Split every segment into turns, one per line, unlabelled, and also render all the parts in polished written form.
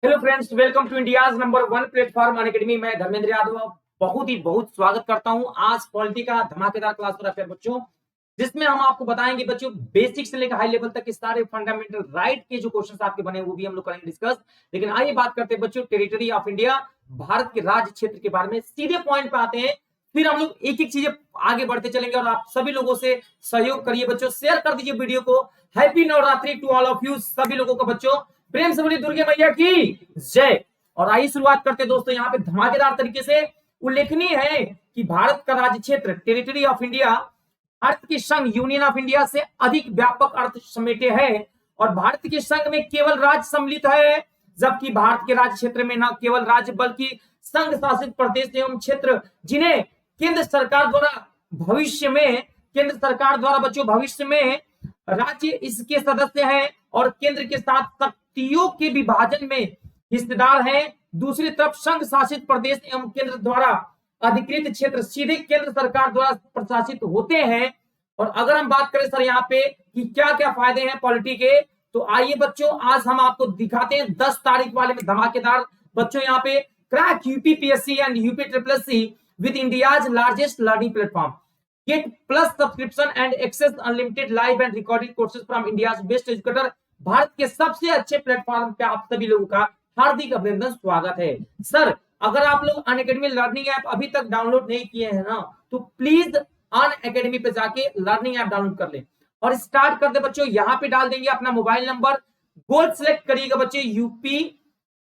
Hello friends, welcome to India's number 1 platform Unacademy. मैं धर्मेंद्र यादव बहुत स्वागत करता हूं। आज पॉलिटी का धमाकेदार क्लास हो रहा है बच्चों, जिसमें हम आपको बताएंगे बच्चों बेसिक से लेकर हाई लेवल तक के सारे फंडामेंटल राइट के जो क्वेश्चंस आपके बने वो भी हम लोग करेंगे डिस्कस। लेकिन आइए बात करते हैं बच्चों टेरिटरी ऑफ इंडिया, भारत के राज्य क्षेत्र के बारे में। सीधे पॉइंट पे आते हैं, फिर हम लोग एक एक चीजें आगे बढ़ते चलेंगे और आप सभी लोगों से सहयोग करिए बच्चों, शेयर कर दीजिए वीडियो को। Happy Navratri to all of you, सभी लोगों को बच्चों प्रेम से बोलिए दुर्गे मैया की जय। और आइए शुरुआत करते दोस्तों, यहाँ पे धमाकेदार तरीके से उल्लेखनीय है कि भारत का राज्य क्षेत्र टेरिटरी ऑफ इंडिया भारत के संघ यूनियन ऑफ इंडिया से अधिक व्यापक अर्थ समेटे है। और भारत के संघ में केवल राज्य सम्मिलित है, जबकि भारत के राज्य क्षेत्र में न केवल राज्य बल्कि संघ शासित प्रदेश एवं क्षेत्र जिन्हें केंद्र सरकार द्वारा बच्चों भविष्य में राज्य इसके सदस्य हैं और केंद्र के साथ शक्तियों के विभाजन में हिस्सेदार हैं। दूसरी तरफ संघ शासित प्रदेश एवं केंद्र द्वारा अधिकृत क्षेत्र सीधे केंद्र सरकार द्वारा प्रशासित होते हैं। और अगर हम बात करें सर यहाँ पे कि क्या क्या फायदे हैं पॉलिटी के, तो आइए बच्चों आज हम आपको दिखाते हैं 10 तारीख वाले में धमाकेदार बच्चों यहाँ पे crack UPPSC and UP triple S C with India's largest learning platform. Get plus subscription and access unlimited live and recorded courses from India's best educator। Bharat के सबसे अच्छे प्लेटफॉर्म पे आप सभी लोगों का हार्दिक अभिनंदन, स्वागत है। सर अगर आप लोग अनअकैडमी लर्निंग ऐप अभी तक डाउनलोड नहीं किए हैं ना, तो प्लीज अनअकैडमी पे जाके लर्निंग ऐप डाउनलोड कर ले और स्टार्ट कर दे बच्चों। यहाँ पे डाल देंगे अपना मोबाइल नंबर, गोल सेलेक्ट करिएगा बच्चे यूपी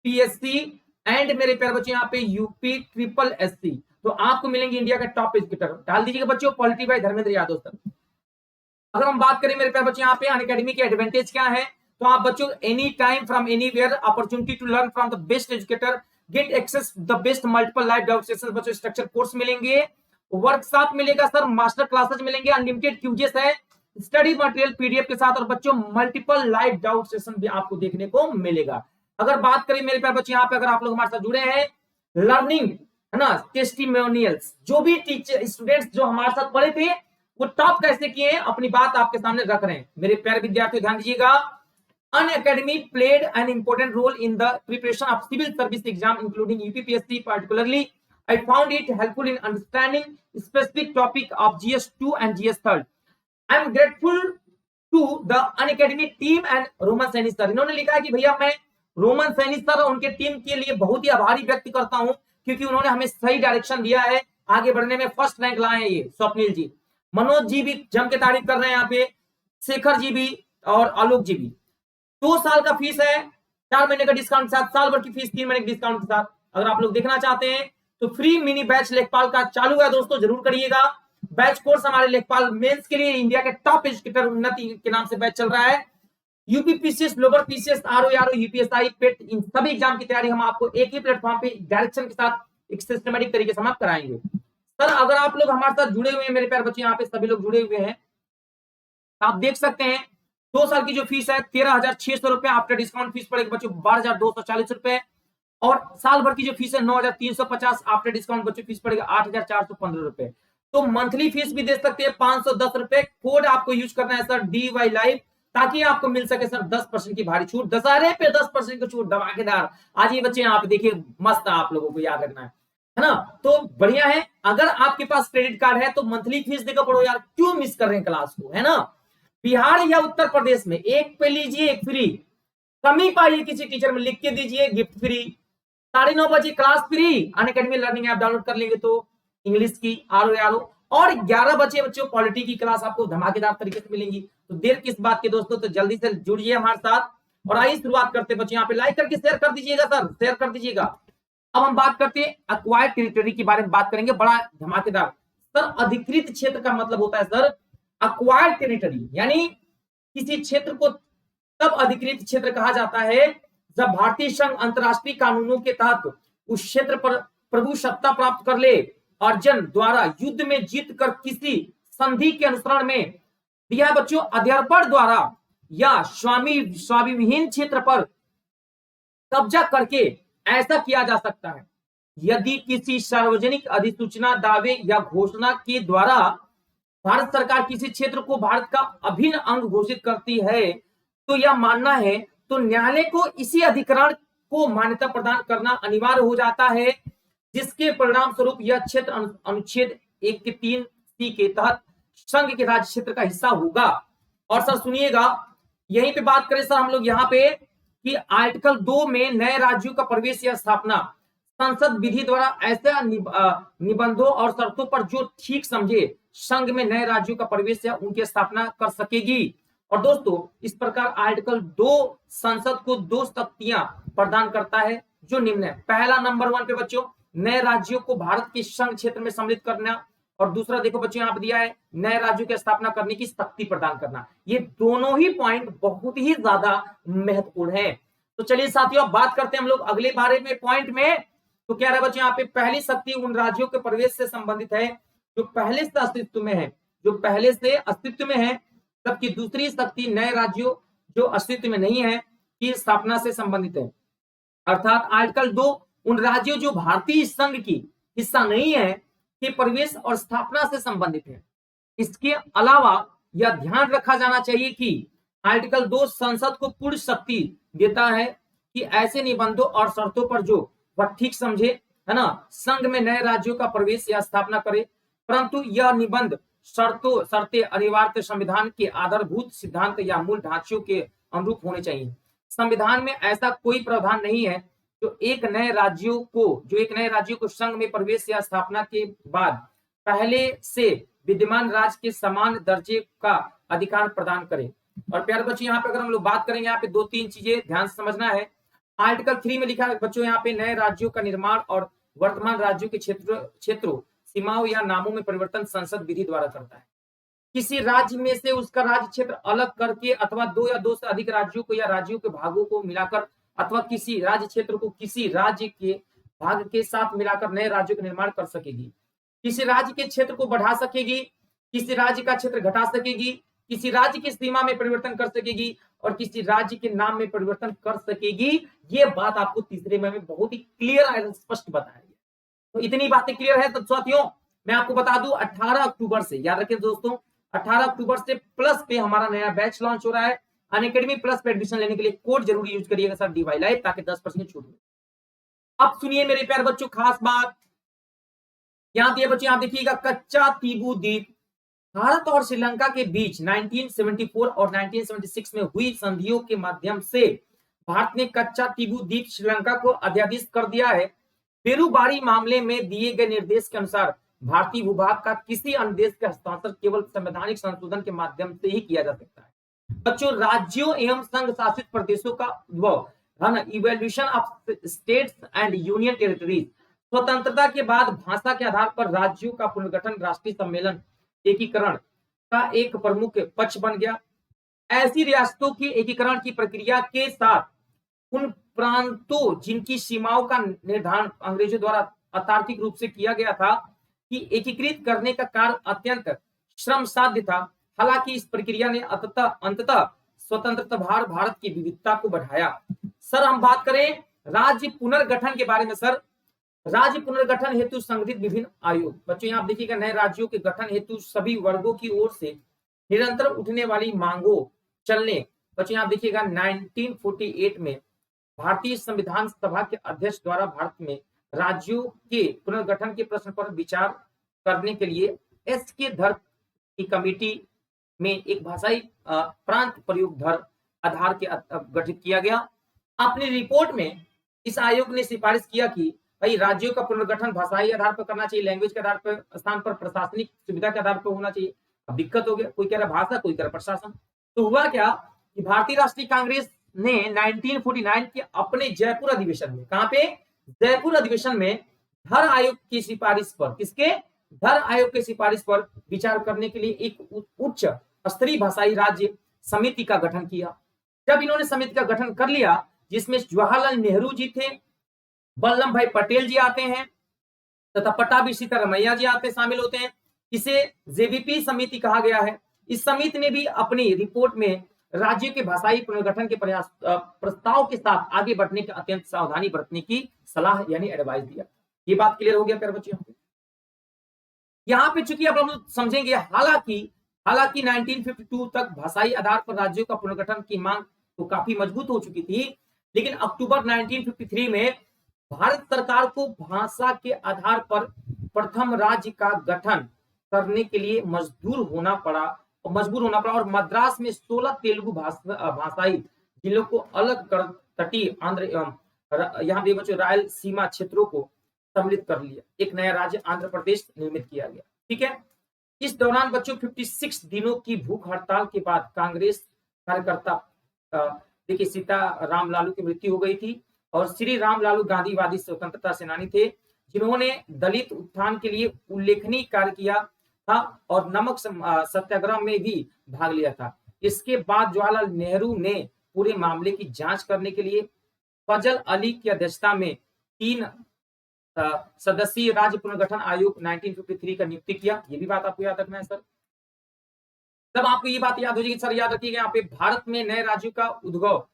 पीएससी एंड मेरे प्यारे बच्चे यहाँ पे यूपी ट्रिपल एससी, तो आपको मिलेंगे इंडिया का टॉप एजुकेटर। डाल दीजिएगा बच्चों polity bye Dharmendra Yadav sir. अगर हम बात करें मेरे प्यारे बच्चे यहाँ पे अनअकैडमी के एडवांटेज क्या है, तो आप बच्चों any time from anywhere opportunity to learn from the best educator, get access the best multiple live doubt sessions बच्चों, स्ट्रक्चर कोर्स मिलेंगे, वर्कशॉप मिलेगा सर, मास्टर क्लासेस मिलेंगे, अनलिमिटेड क्यूजेस है, स्टडी मटेरियल पीडीएफ के साथ और बच्चों मल्टीपल लाइव डाउट सेशन भी आपको देखने को मिलेगा। अगर बात करें मेरे प्यारे बच्चे यहाँ पे, अगर आप लोग हमारे साथ जुड़े हैं, लर्निंग है ना, टेस्टिमोनियल्स, जो भी टीचर स्टूडेंट्स जो हमारे साथ पढ़े थे वो टॉप कैसे किए हैं अपनी बात आपके सामने रख रहे हैं। मेरे प्यारे विद्यार्थियों ध्यान दीजिएगा, Unacademy played an important role in the preparation of civil service exam including UPPSC. Particularly I found it helpful in understanding specific topic of GS2 and GS 3। I am grateful to the Unacademy team and Roman Saini sir. इन्होंने लिखा है कि भैया मैं Roman Saini sir और उनके team के लिए बहुत ही आभारी व्यक्त करता हूं, क्योंकि उन्होंने हमें सही डायरेक्शन दिया है, आगे बढ़ने में फर्स्ट रैंक लाए हैं। ये स्वप्निल जी, मनोज जी भी जम के तारीफ कर रहे हैं यहाँ पे, शेखर जी भी और आलोक जी भी। 2 साल का फीस है, 4 महीने का डिस्काउंट के साथ, साल भर की फीस 3 महीने के डिस्काउंट के साथ। अगर आप लोग देखना चाहते हैं तो फ्री मिनी बैच लेखपाल का चालू है दोस्तों, जरूर करिएगा। बैच कोर्स हमारे लेखपाल मेंस के लिए इंडिया के टॉप एजुकेटर उन्नति के नाम से बैच चल रहा है। UPPCS, lower PCS, RO, UPSI, PET, इन सभी एग्जाम की तैयारी हम आपको एक ही प्लेटफॉर्म पे डायरेक्शन के साथ एक सिस्टमेटिक तरीके से हम कराएंगे। सर अगर आप लोग हमारे साथ जुड़े हुए हैं मेरे प्यारे बच्चे, यहाँ पे सभी लोग जुड़े हुए हैं, आप देख सकते हैं 2 साल की जो फीस है 13,600 रुपए, आफ्टर डिस्काउंट फीस पड़ेगी बच्चों 12,240 रुपए। और साल भर की जो फीस है 9,350, आफ्टर डिस्काउंट बच्चों फीस पड़ेगा 8,415 रुपए। तो मंथली फीस भी दे सकते हैं 510 रुपए। कोड आपको यूज करना है सर DY लाइव, ताकि आपको मिल सके सर 10% की भारी छूट, दशहरे पे 10% की छूट धमाकेदार। आज ये बच्चे यहाँ पे देखिए मस्त, आप लोगों को याद रखना है ना, तो बढ़िया है। अगर आपके पास क्रेडिट कार्ड है तो मंथली फीस देकर पढ़ो यार, क्यों मिस कर रहे हैं क्लास को, है ना। बिहार या उत्तर प्रदेश में एक पे लीजिए एक फ्री, कमी पाइए किसी टीचर में, लिख के दीजिए गिफ्ट फ्री। 9:30 बजे class free, Unacademy learning app download कर लेंगे तो इंग्लिश की आरओ, और 11 बजे बच्चों पॉलिटी की क्लास आपको धमाकेदार तरीके से मिलेंगी। तो देर किस बात की दोस्तों, तो जल्दी से जुड़िए हमारे साथ। और आइए शुरुआत करते बच्चों, यहाँ पे लाइक करके शेयर कर दीजिएगा सर, शेयर कर दीजिएगा। अब हम बात करते हैं अक्वायर्ड टेरिटरी के बारे में, बात करेंगे बड़ा धमाकेदार। सर अधिकृत क्षेत्र का मतलब होता है सर अक्वायर्ड टेरिटरी, यानी किसी क्षेत्र को तब अधिकृत क्षेत्र कहा जाता है जब भारतीय संघ अंतरराष्ट्रीय कानूनों के तहत उस क्षेत्र पर प्रभु सत्ता प्राप्त कर ले, अर्जन द्वारा युद्ध में जीत कर किसी संधि के अनुसरण में दिया बच्चों अध्यर्पण द्वारा या स्वामीविहीन क्षेत्र पर कब्जा करके ऐसा किया जा सकता है। यदि किसी सार्वजनिक अधिसूचना, दावे या घोषणा के द्वारा भारत सरकार किसी क्षेत्र को भारत का अभिन्न अंग घोषित करती है, तो यह मानना है तो न्यायालय को इसी अधिकरण को मान्यता प्रदान करना अनिवार्य हो जाता है, जिसके परिणाम स्वरूप यह क्षेत्र अनुच्छेद 1 के 3 सी के तहत संघ के राज्य क्षेत्र का हिस्सा होगा। और सर सुनिएगा, यहीं पे बात करें सर हम लोग यहाँ पे कि आर्टिकल 2 में नए राज्यों का प्रवेश या स्थापना संसद विधि द्वारा ऐसे निबंधों और शर्तों पर जो ठीक समझे संघ में नए राज्यों का प्रवेश या उनकी स्थापना कर सकेगी। और दोस्तों इस प्रकार आर्टिकल 2 संसद को 2 शक्तियां प्रदान करता है जो निम्न है। पहला नंबर 1 पे बच्चों, नए राज्यों को भारत के संघ क्षेत्र में सम्मिलित करना, और दूसरा देखो बच्चों यहाँ पे दिया है नए राज्यों की स्थापना करने की शक्ति प्रदान करना। ये दोनों ही पॉइंट बहुत ही ज्यादा महत्वपूर्ण है। तो चलिए साथियों अब बात करते हैं हम लोग अगले बारे में पॉइंट में। तो क्या रहा बच्चों यहाँ पे पहली शक्ति उन राज्यों के प्रवेश से संबंधित है जो पहले से अस्तित्व में है, जो पहले से अस्तित्व में है, जबकि दूसरी शक्ति नए राज्यों जो अस्तित्व में नहीं है की स्थापना से संबंधित है। अर्थात आर्टिकल 2 उन राज्यों जो भारतीय संघ की हिस्सा नहीं है के प्रवेश और स्थापना से संबंधित है। इसके अलावा यह ध्यान रखा जाना चाहिए कि आर्टिकल 2 संसद को पूर्ण शक्ति देता है कि ऐसे निबंधों और शर्तों पर जो वह ठीक समझे, है ना, संघ में नए राज्यों का प्रवेश या स्थापना करे, परंतु यह निबंध शर्तें अनिवार्य संविधान के आधारभूत सिद्धांत या मूल ढांचों के अनुरूप होने चाहिए। संविधान में ऐसा कोई प्रावधान नहीं है जो एक नए राज्यों को संघ में प्रवेश या स्थापना के बाद पहले से विद्यमान राज्य के समान दर्जे का अधिकार प्रदान करे। और प्यारे बच्चों यहाँ पे अगर हम लोग बात करेंगे, यहाँ पे 2-3 चीजें ध्यान से समझना है। आर्टिकल 3 में लिखा है बच्चों यहाँ पे नए राज्यों का निर्माण और वर्तमान राज्यों के क्षेत्रों सीमाओं या नामों में परिवर्तन संसद विधि द्वारा करता है। किसी राज्य में से उसका राज्य क्षेत्र अलग करके अथवा 2 या 2 से अधिक राज्यों को या राज्यों के भागों को मिलाकर अथवा किसी राज्य क्षेत्र को किसी राज्य के भाग के साथ मिलाकर नए राज्यों का निर्माण कर सकेगी। किसी राज्य के क्षेत्र को बढ़ा सकेगी, किसी राज्य का क्षेत्र घटा सकेगी, किसी राज्य की सीमा में परिवर्तन कर सकेगी और किसी राज्य के नाम में परिवर्तन कर सकेगी। ये बात आपको तीसरे में बहुत ही क्लियर एंड स्पष्ट बताया गया। तो इतनी बातें क्लियर है। तो साथियों मैं आपको बता दूं 18 अक्टूबर से, याद रखें दोस्तों, 18 अक्टूबर से प्लस पे हमारा नया बैच लॉन्च हो रहा है। अनअकैडमी प्लस पे एडमिशन लेने के लिए कोड जरूर यूज करिएगा सर DY लाइव, ताकि 10% छूट मिले। अब सुनिए मेरे प्यारे बच्चों खास बात, यहां दिए बच्चों, यहां देखिएगा कच्चा तीबू द्वीप भारत और श्रीलंका के बीच 1974 और 1976 में हुई संधियों के माध्यम से भारत ने कच्चा तीबू द्वीप श्रीलंका को अध्यादेश कर दिया है। पेरूबारी मामले में दिए गए निर्देश के अनुसार भारतीय भूभाग का किसी अन्य देश का हस्तांतरण केवल संवैधानिक संशोधन के माध्यम से ही किया जा सकता है। बच्चों राज्यों एवं संघ शासित प्रदेशों का उद्भव, evolution of states and union territories, स्वतंत्रता के बाद भाषा के आधार पर राज्यों का पुनर्गठन राष्ट्रीय सम्मेलन एकीकरण का एक प्रमुख पक्ष बन गया। ऐसी रियासतों की एकीकरण की प्रक्रिया के साथ उन प्रांतों जिनकी सीमाओं का निर्धारण अंग्रेजों द्वारा अतार्किक रूप से किया गया था कि एकीकृत करने का कार्य अत्यंत श्रम साध्य था। हालांकि इस प्रक्रिया ने अंततः स्वतंत्रता भारत की विविधता को बढ़ाया। सर हम बात करें राज्य पुनर्गठन के बारे में। सर राज्य पुनर्गठन हेतु संगठित विभिन्न आयोग, बच्चों यहाँ देखिएगा नए राज्यों के गठन हेतु सभी वर्गों की ओर से निरंतर उठने वाली मांगों चलने, बच्चों यहाँ देखिएगा 1948 में भारतीय संविधान सभा के अध्यक्ष द्वारा भारत में राज्यों के पुनर्गठन के प्रश्न पर विचार करने के लिए SK धर की कमेटी में एक भाषाई प्रांत प्रयोग धर आधार के गठित किया गया। अपनी रिपोर्ट में इस आयोग ने सिफारिश किया कि भाई राज्यों का पुनर्गठन भाषाई आधार पर करना चाहिए, लैंग्वेज के आधार पर, स्थान पर प्रशासनिक सुविधा के आधार पर होना चाहिए। अब दिक्कत हो गया, कोई कह रहा भाषा, कोई कह रहा प्रशासन। तो हुआ क्या कि भारतीय राष्ट्रीय कांग्रेस ने 1949 के अपने जयपुर अधिवेशन में, कहां पे, जयपुर अधिवेशन में धर आयोग की सिफारिश पर, किसके, धर आयोग की सिफारिश पर विचार करने के लिए एक उच्च स्तरीय भाषाई राज्य समिति का गठन किया। जब इन्होंने समिति का गठन कर लिया जिसमें जवाहरलाल नेहरू जी थे, वल्लभ भाई पटेल जी आते हैं तथा पट्टाभी सीतारमैया जी आते शामिल होते हैं। इसे JVP समिति कहा गया है। इस समिति ने भी अपनी रिपोर्ट में राज्यों के भाषाई पुनर्गठन के प्रस्ताव के साथ आगे बढ़ने की अत्यंत सावधानी बरतने की सलाह यानी एडवाइस दिया। ये बात क्लियर हो गया प्यारे बच्चों। यहाँ पे चूंकि अब हम लोग समझेंगे, हालांकि 1952 तक भाषाई आधार पर राज्यों का पुनर्गठन की मांग तो काफी मजबूत हो चुकी थी, लेकिन अक्टूबर 1953 में भारत सरकार को भाषा के आधार पर प्रथम राज्य का गठन करने के लिए मजबूर होना पड़ा और मद्रास में 16 तेलुगु भाषाई जिलों को अलग कर तटीय आंध्र एवं यहाँ पे बच्चों रायल सीमा क्षेत्रों को सम्मिलित कर लिया। एक नया राज्य आंध्र प्रदेश निर्मित किया गया। ठीक है, इस दौरान बच्चों 56 दिनों की भूख हड़ताल के बाद कांग्रेस कार्यकर्ता देखिए सीताराम लालू की मृत्यु हो गई थी और श्री राम लालू गांधीवादी स्वतंत्रता सेनानी थे जिन्होंने दलित उत्थान के लिए उल्लेखनीय कार्य किया था और नमक सत्याग्रह में भी भाग लिया था। इसके बाद जवाहरलाल नेहरू ने पूरे मामले की जांच करने के लिए फजल अली की अध्यक्षता में 3 सदस्यीय राज्य पुनर्गठन आयोग 1953 का नियुक्ति किया। ये भी बात आपको याद रखना है सर। तब आपको ये बात याद हो जाएगी सर, याद रखिएगा यहाँ पे भारत में नए राज्यों का उद्भव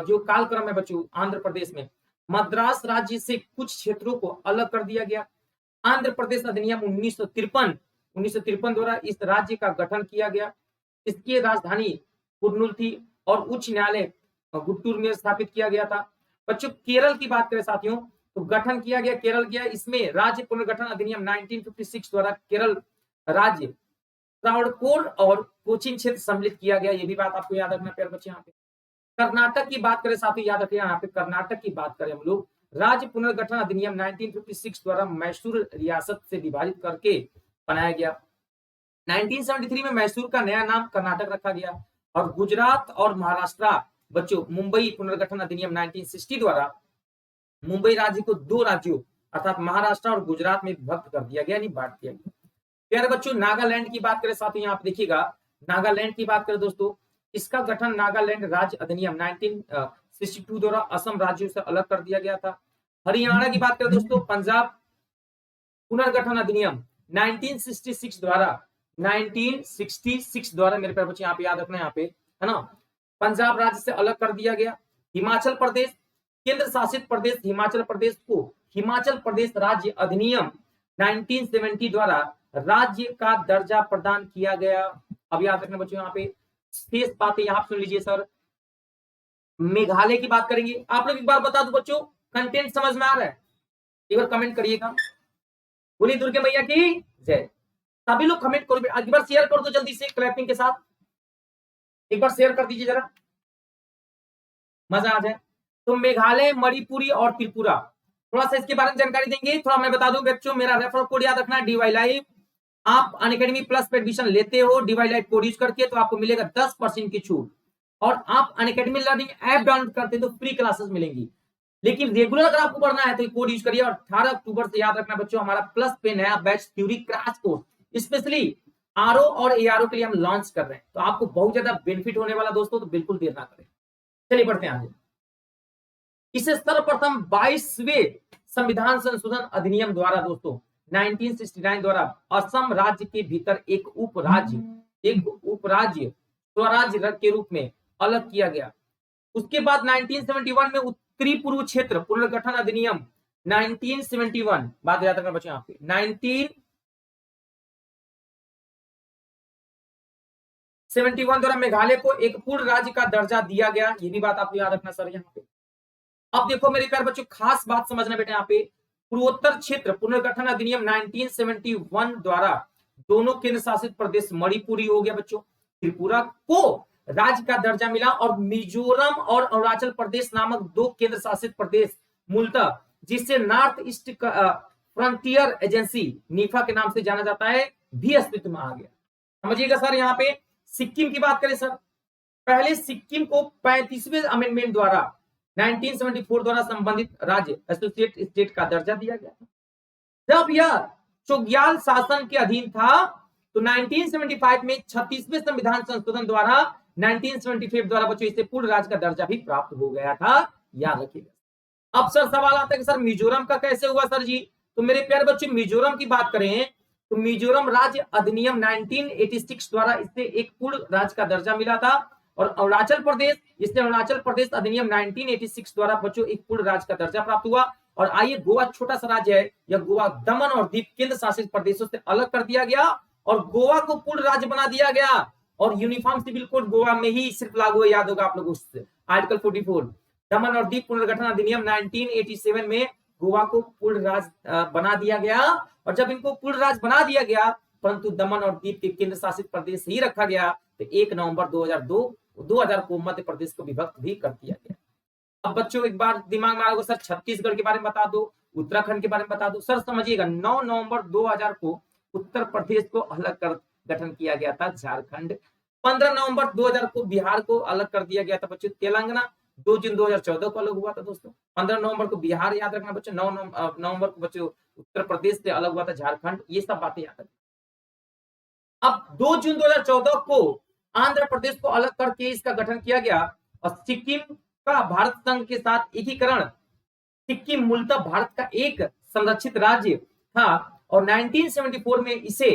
जो कालक्रम है बच्चों, आंध्र प्रदेश में मद्रास राज्य से कुछ क्षेत्रों को अलग कर दिया गया। आंध्र प्रदेश अधिनियम 1953 द्वारा इस राज्य का गठन किया गया। इसकी राजधानी कुर्नूल थी और उच्च न्यायालय गुंटूर में स्थापित किया गया था। बच्चों केरल की बात करें साथियों तो गठन किया गया केरल किया, इसमें राज्य पुनर्गठन अधिनियम 1956 द्वारा केरल राज्य त्रावणकोर और कोचीन क्षेत्र सम्मिलित किया गया। ये भी बात आपको याद रखना प्यारे बच्चे। यहाँ पे कर्नाटक की बात करें साथियों, याद रखिए यहाँ पे कर्नाटक की बात करें हम लोग, राज्य पुनर्गठन अधिनियम 1956 द्वारा मैसूर रियासत से विभाजित करके बनाया गया। 1973 में मैसूर का नया नाम कर्नाटक रखा गया और गुजरात और महाराष्ट्र बच्चों मुंबई पुनर्गठन अधिनियम 1960 द्वारा मुंबई राज्य को 2 राज्यों अर्थात महाराष्ट्र और गुजरात में विभक्त कर दिया गया, यानी बांट दिया गया। प्यारे बच्चों नागालैंड की बात करें साथियों, यहाँ पे देखिएगा नागालैंड की बात करें दोस्तों, इसका गठन नागालैंड राज्य अधिनियम 1962 द्वारा असम राज्यों से अलग कर दिया गया था। हरियाणा की बात करें दोस्तों, पंजाब पुनर्गठन अधिनियम 1966 द्वारा मेरे प्यारे बच्चे यहाँ पे याद रखना, यहाँ पे है ना, पंजाब राज्य से अलग कर दिया गया। हिमाचल प्रदेश केंद्र शासित प्रदेश हिमाचल प्रदेश को हिमाचल प्रदेश राज्य अधिनियम 1970 द्वारा राज्य का दर्जा प्रदान किया गया। अब याद रखना बच्चों, यहाँ पे शेष बातें यहाँ सुन लीजिए सर। मेघालय की बात करेंगे। आप लोग एक बार बता दो बच्चों, कंटेंट समझ में आ रहा है? एक बार कमेंट करिएगा। बोली दुर्गे मैया की जय। सभी लोग कमेंट करो, एक बार शेयर कर दो जल्दी से क्लैपिंग के साथ, एक बार शेयर कर दीजिए जरा, मजा आ जाए। तो मेघालय, मणिपुरी और त्रिपुरा, थोड़ा सा इसके बारे में जानकारी देंगे। थोड़ा मैं बता दूं बच्चों, मेरा रेफरल कोड याद रखना DY लाइव। आप अनअकैडमी प्लस पे एडमिशन लेते हो DY लाइव कोड यूज करके तो आपको मिलेगा 10% की छूट, और आप अनअकैडमी लर्निंग ऐप डाउनलोड करते तो फ्री क्लासेस मिलेंगी। लेकिन रेगुलर अगर आपको पढ़ना है तो कोड यूज करिए। और 18 अक्टूबर से याद रखना बच्चों, हमारा प्लस पे नया batch theory crash course specially RO और ARO के लिए हम लॉन्च कर रहे हैं, तो आपको बहुत ज्यादा बेनिफिट होने वाला दोस्तों, तो बिल्कुल देर ना करें। चलिए बढ़ते हैं आगे। इसे सर्वप्रथम 22वें संविधान संशोधन अधिनियम द्वारा दोस्तों 1969 द्वारा असम राज्य के भीतर एक उपराज्य स्वराज्य के रूप में अलग किया गया। उसके बाद 1971 में उत्तरी पूर्व क्षेत्र पुनर्गठन अधिनियम 1971, बात याद रखना बच्चों, यहाँ पे 1971 द्वारा मेघालय को एक पूर्ण राज्य का दर्जा दिया गया। ये भी बात आपको याद रखना सर यहाँ पे। अब देखो मेरे प्यारे बच्चों, खास बात समझना बेटा, यहाँ पे पूर्वोत्तर क्षेत्र पुनर्गठन अधिनियम 1971 द्वारा दोनों केंद्र शासित प्रदेश मणिपुरी हो गया बच्चों, त्रिपुरा को राज्य का दर्जा मिला, और मिजोरम और अरुणाचल प्रदेश नामक 2 केंद्र शासित प्रदेश मूलतः जिसे north east frontier agency Nipah के नाम से जाना जाता है भी अस्तित्व में आ गया। समझिएगा सर। यहाँ पे सिक्किम की बात करें सर, पहले सिक्किम को 35वें अमेंडमेंट द्वारा 1974 द्वारा संबंधित राज्य एसोसिएट स्टेट का दर्जा दिया गया था। जब यह चोग्याल शासन के अधीन था तो 1975 में 36वें संविधान संशोधन द्वारा 1975 द्वारा बच्चों इसे पूर्ण राज्य का दर्जा भी प्राप्त हो गया था, याद रखिएगा। अब सर सवाल आता है कि सर मिजोरम का कैसे हुआ सर जी? तो मेरे प्यारे बच्चों, मिजोरम की बात करें तो मिजोरम राज्य अधिनियम 1986 द्वारा इसे एक पूर्ण राज्य का दर्जा मिला था, और अरुणाचल प्रदेश, इससे अरुणाचल प्रदेश अधिनियम 1986 द्वारा बच्चों एक पूर्ण राज्य का दर्जा प्राप्त हुआ। और आइए, गोवा छोटा सा राज्य है, यह गोवा दमन और दीप केंद्र शासित प्रदेशों से अलग कर दिया गया और गोवा को पूर्ण राज्य बना दिया गया, और यूनिफॉर्म सिविल कोड गोवा में ही सिर्फ लागू है, याद होगा आप लोगों को आर्टिकल 44। दमन और दीप पुनर्गठन अधिनियम 1987 में गोवा को पूर्ण राज्य बना दिया गया, और जब इनको पूर्ण राज्य बना दिया गया परंतु दमन और दीप के केंद्र शासित प्रदेश ही रखा गया, तो 1 नवंबर 2000 को मध्य प्रदेश को विभक्त भी कर दिया गया। अब बच्चों एक बार दिमाग में आएगा सर छत्तीसगढ़ के बारे में बता दो, उत्तराखंड के बारे में बता दो। सर समझिएगा 9 नवंबर 2000 को उत्तर प्रदेश को अलग कर गठन किया गया था झारखंड। 15 नवंबर 2000 को बिहार को अलग कर दिया गया था बच्चों तेलंगाना। 2 जून 2014 को अलग हुआ था दोस्तों। 15 नवंबर को बिहार याद रखना बच्चों। 9 नवंबर को बच्चों उत्तर प्रदेश से अलग हुआ था झारखंड। ये सब बातें याद रखना। अब 2 जून 2014 को आंध्र प्रदेश को अलग करके इसका गठन किया गया, और सिक्किम का भारत संघ के साथ एकीकरण। सिक्किम मूलतः भारत का एक संरक्षित राज्य था, और 1974 में इसे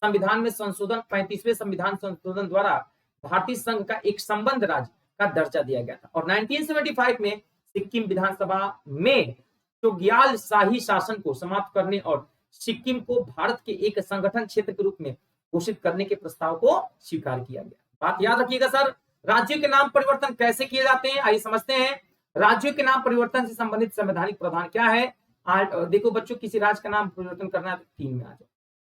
संविधान में संशोधन 35वें संविधान संशोधन द्वारा भारतीय संघ का एक संबद्ध राज्य का दर्जा दिया गया था। और 1975 में सिक्किम विधानसभा में चोग्याल शाही शासन को समाप्त करने और सिक्किम को भारत के एक संगठन क्षेत्र के रूप में घोषित करने के प्रस्ताव को स्वीकार किया गया। बात याद रखिएगा सर, राज्यों के नाम परिवर्तन कैसे किए जाते हैं आइए समझते हैं। राज्यों के नाम परिवर्तन से संबंधित संवैधानिक प्रावधान क्या है। देखो बच्चों, किसी राज्य का नाम परिवर्तन करना है तो 3 में आ जाए।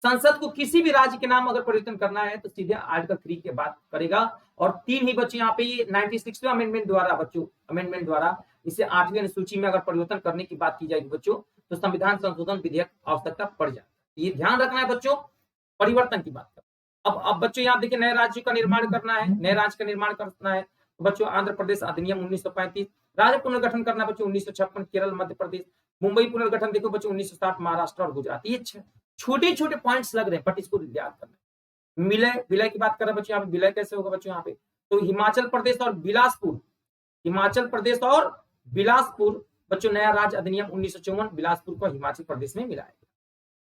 संसद को किसी भी राज्य के नाम अगर परिवर्तन करना है तो सीधे आर्टिकल 3 के बात करेगा, और 3 ही बच्चों यहाँ पे ये 96वें अमेंडमेंट द्वारा इसे 8वीं अनुसूची में अगर परिवर्तन करने की बात की जाएगी बच्चों, तो संविधान संशोधन विधेयक आवश्यकता पड़ जाती है। ये ध्यान रखना है बच्चों, परिवर्तन की बात कर। अब बच्चों यहाँ देखिए, नए राज्य का निर्माण करना है, नए राज्य का निर्माण करना है तो बच्चों आंध्र प्रदेश अधिनियम 1935, राज्य पुनर्गठन करना बच्चों 1956 केरल मध्य प्रदेश, मुंबई पुनर्गठन देखो बच्चों 1960 महाराष्ट्र और गुजरात। ये छोटे छोटे पॉइंट्स लग रहे हैं बट इसको याद करना। विलय की बात कर रहे हैं बच्चों, यहाँ पे विलय कैसे होगा बच्चों, यहाँ पे तो हिमाचल प्रदेश और बिलासपुर बच्चों नया राज्य अधिनियम 1954 बिलासपुर को हिमाचल प्रदेश में मिलाया गया।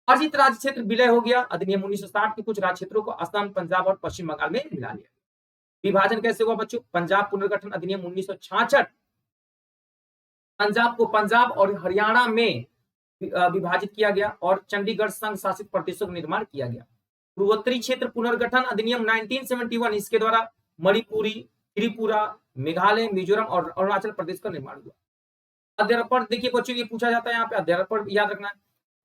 अर्जित राज्य क्षेत्र विलय हो गया अधिनियम 1960 के कुछ राज्य क्षेत्रों को असम, पंजाब और पश्चिम बंगाल में मिला लिया। विभाजन कैसे हुआ बच्चों, पंजाब पुनर्गठन अधिनियम 1966, पंजाब को पंजाब और हरियाणा में विभाजित किया गया और चंडीगढ़ संघ शासित प्रदेशों का निर्माण किया गया। पूर्वोत्तरी क्षेत्र पुनर्गठन अधिनियम 1971, इसके द्वारा मणिपुरी, त्रिपुरा, मेघालय, मिजोरम और अरुणाचल प्रदेश का निर्माण हुआ। अध्यारोपण देखिए बच्चों, ये पूछा जाता है यहाँ पे, अध्यारोपण याद रखना है।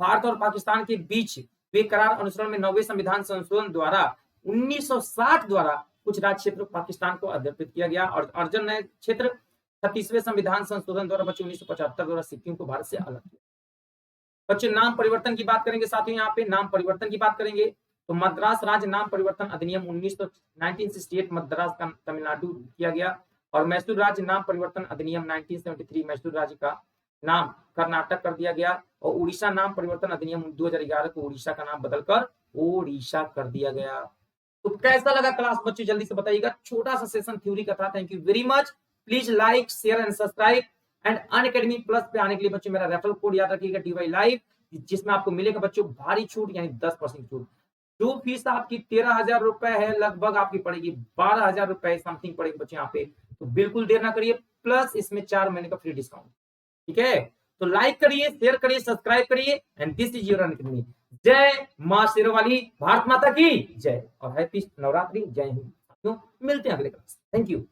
भारत और पाकिस्तान के बीच वे करार अनुसरण में 9वें संविधान संशोधन द्वारा 1960 द्वारा कुछ राज्य क्षेत्र पाकिस्तान को अध्यर्पित किया गया, और अर्जन नए क्षेत्र 36वें संविधान संशोधन द्वारा बच्चों 1975 द्वारा सिक्किम को भारत से अलग किया। बच्चों नाम परिवर्तन की बात करेंगे साथियों, यहाँ पे नाम परिवर्तन की बात करेंगे तो मद्रास राज्य नाम परिवर्तन अधिनियम 1968 मद्रास का तमिलनाडु किया गया, और मैसूर राज्य नाम परिवर्तन अधिनियम 1973 मैसूर राज्य का नाम कर्नाटक कर दिया गया, और उड़ीसा नाम परिवर्तन अधिनियम 2011 को उड़ीसा का नाम बदलकर ओडिशा कर दिया गया। तो कैसा लगा क्लास बच्चों, जल्दी से बताइएगा। छोटा सा सेशन थ्योरी का था। Thank you very much. Please like, share and subscribe. And Unacademy plus पे आने के लिए बच्चों मेरा रेफरल कोड याद रखिएगा DY लाइव, जिसमें आपको मिलेगा बच्चों भारी छूट यानी 10% छूट। जो फीस आपकी 13,000 रुपए है लगभग आपकी पड़ेगी 12,000 रुपए समथिंग पड़ेगी बच्चों यहाँ पे, तो बिल्कुल देर ना करिए, प्लस इसमें 4 महीने का फ्री डिस्काउंट। ठीक है, तो लाइक करिए, शेयर करिए, सब्सक्राइब करिए। And this is your Unacademy. जय मां शेरवाली, भारत माता की जय, और हैप्पी नवरात्रि। जय हिंद। मिलते हैं अगले क्लास। Thank you.